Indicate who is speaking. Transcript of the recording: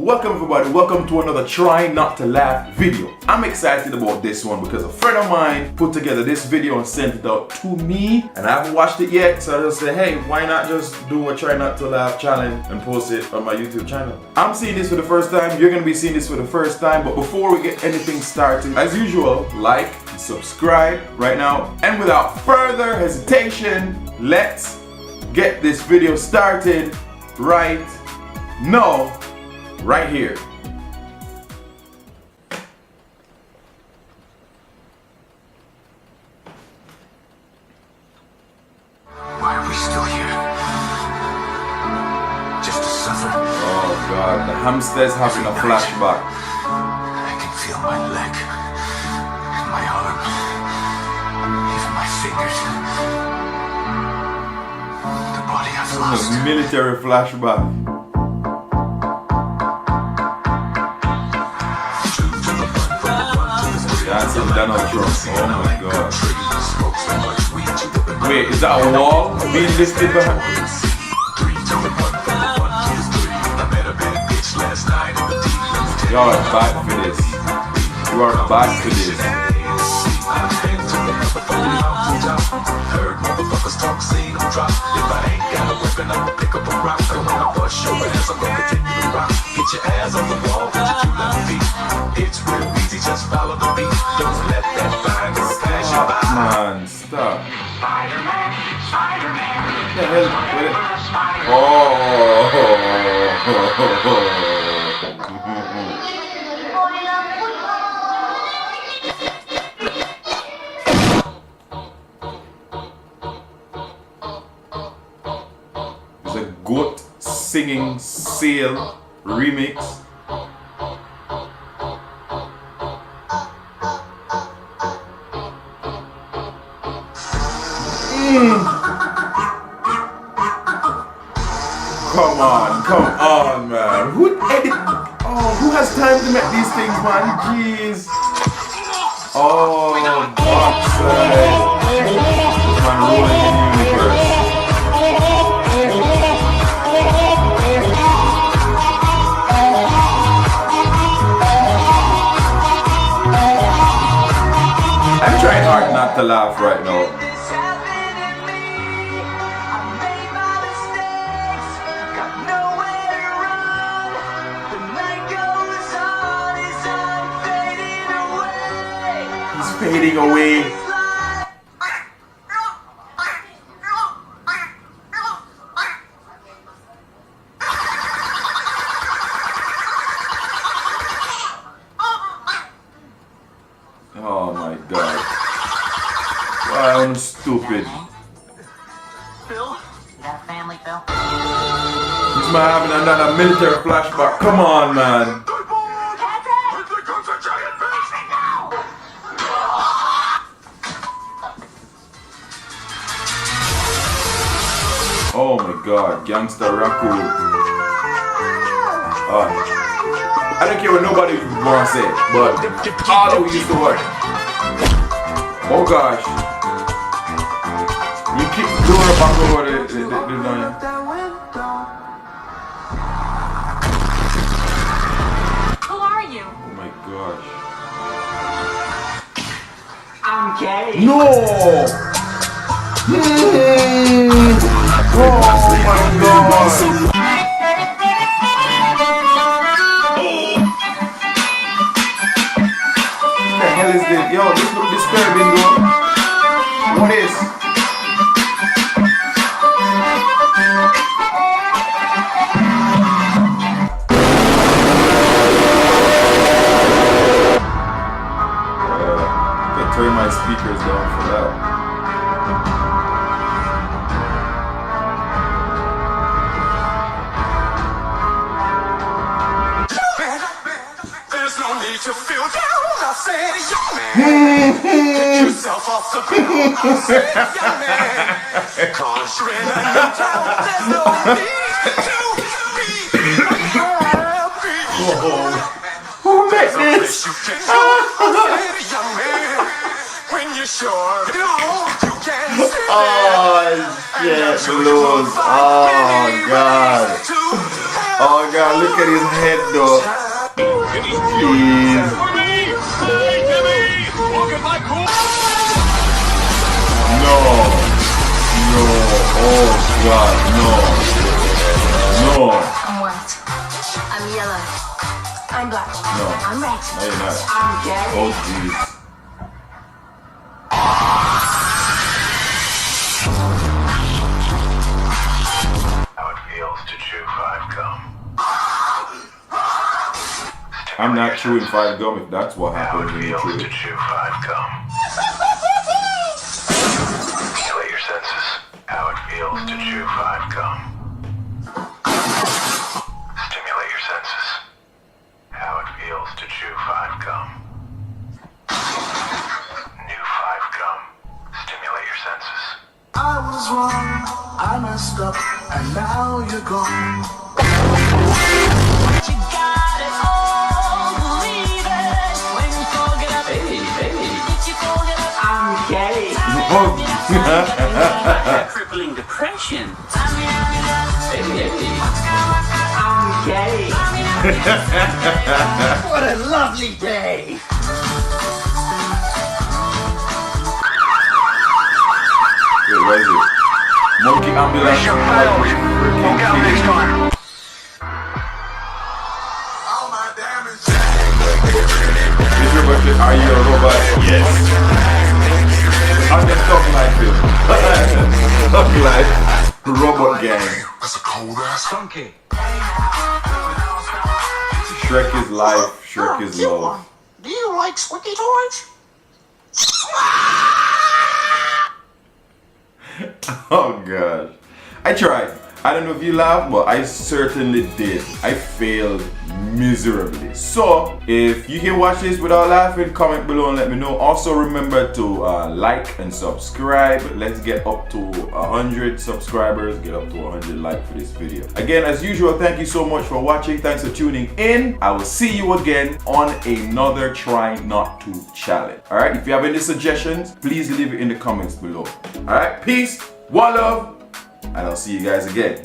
Speaker 1: Welcome everybody, welcome to another Try Not to Laugh video. I'm excited about this one because a friend of mine put together this video and sent it out to me, and I haven't watched it yet, so I just said, hey, why not just do a Try Not to Laugh challenge and post it on my YouTube channel. I'm seeing this for the first time, you're gonna be seeing this for the first time, but before we get anything started, as usual, like, subscribe right now, and without further hesitation, let's get this video started right now. Right here.
Speaker 2: Why are we still here? Just to suffer?
Speaker 1: Oh God, the hamster's having a flashback.
Speaker 2: I can feel my leg, and my arm, even my fingers. The body I've lost.
Speaker 1: A military flashback. That's Donald Trump. Oh my God. Wait, is that a wall being listed behind? Y'all are bad for this. You are bad for this. Heard motherfuckers talk, seen them drop. If I ain't got a weapon, I'ma pick up a rock. And when I bust your ass, I'm gonna continue to rock. Get your ass on the wall, put your 2 left feet. It's real easy, just follow the beat. Don't let that fine girl pass you by. Man, stop. Spider-Man, Spider-Man. What the hell with it? It's a goat singing Seal remix. Come on, man. Who edit? Oh, who has time to make these things, man? Jeez. Oh, boxside. This man rolling in the universe. I'm trying hard not to laugh right now. Fading away. Oh my God. Why I'm stupid.
Speaker 3: Phil? You got a family, Phil?
Speaker 1: This man having another military flashback. Come on, man. Oh my God, Gangsta Raccoon. I don't care what nobody wants to say, but all we used to work. Oh gosh. You keep doing it back over the
Speaker 4: Who are you?
Speaker 1: Oh my gosh.
Speaker 3: I'm gay.
Speaker 1: No! Oh my God! What the hell is this? Yo, this look disturbing, though. What is? I turn my speakers down for that.
Speaker 2: To feel down, I said, young man, get yourself off the ground. I said, young man, cause you're in a new town. There's no need to be happy.
Speaker 1: Who made this?
Speaker 2: You can go. I said, young man, when you're sure you can see.
Speaker 1: Oh shit, blues. Oh God. Oh God, look at his head though. Jeez. No. No. Oh God, no. No.
Speaker 3: I'm white. I'm yellow. I'm black.
Speaker 1: No.
Speaker 3: I'm red.
Speaker 1: No, you're not.
Speaker 3: I'm gay.
Speaker 1: Oh jeez.
Speaker 2: How it feels to chew 5 gum.
Speaker 1: I'm not chewing 5 gum if that's what
Speaker 2: How
Speaker 1: happens
Speaker 2: it
Speaker 1: when you
Speaker 2: feels
Speaker 1: chew
Speaker 2: to
Speaker 1: it.
Speaker 2: chew 5 gum. Stimulate your senses. How it feels to chew 5 gum. Stimulate your senses. How it feels to chew 5 gum. New 5 gum. Stimulate your senses.
Speaker 5: I was wrong, I messed up, and now you're gone.
Speaker 3: You got it all, believe it. When you forget up, if you forget up, I'm gay.
Speaker 6: Crippling depression.
Speaker 3: I'm gay.
Speaker 6: What a lovely day.
Speaker 1: Wait, what is it? Monkey ambulance.
Speaker 2: Mission failed. Look out next time.
Speaker 5: All my damage.
Speaker 1: Are you a robot? Yes. I'm the Thug Life film. Thug Life. Robot gang.
Speaker 5: That's a cold ass.
Speaker 6: Funky.
Speaker 1: Shrek is life. Shrek is love.
Speaker 5: Do you like squeaky toys?
Speaker 1: Oh gosh. I tried. I don't know if you laughed, but I certainly did. I failed miserably. So, if you can watch this without laughing, comment below and let me know. Also, remember to like and subscribe. Let's get up to 100 subscribers, get up to 100 likes for this video. Again, as usual, thank you so much for watching. Thanks for tuning in. I will see you again on another Try Not To challenge. Alright, if you have any suggestions, please leave it in the comments below. Alright, peace, one love, and I'll see you guys again.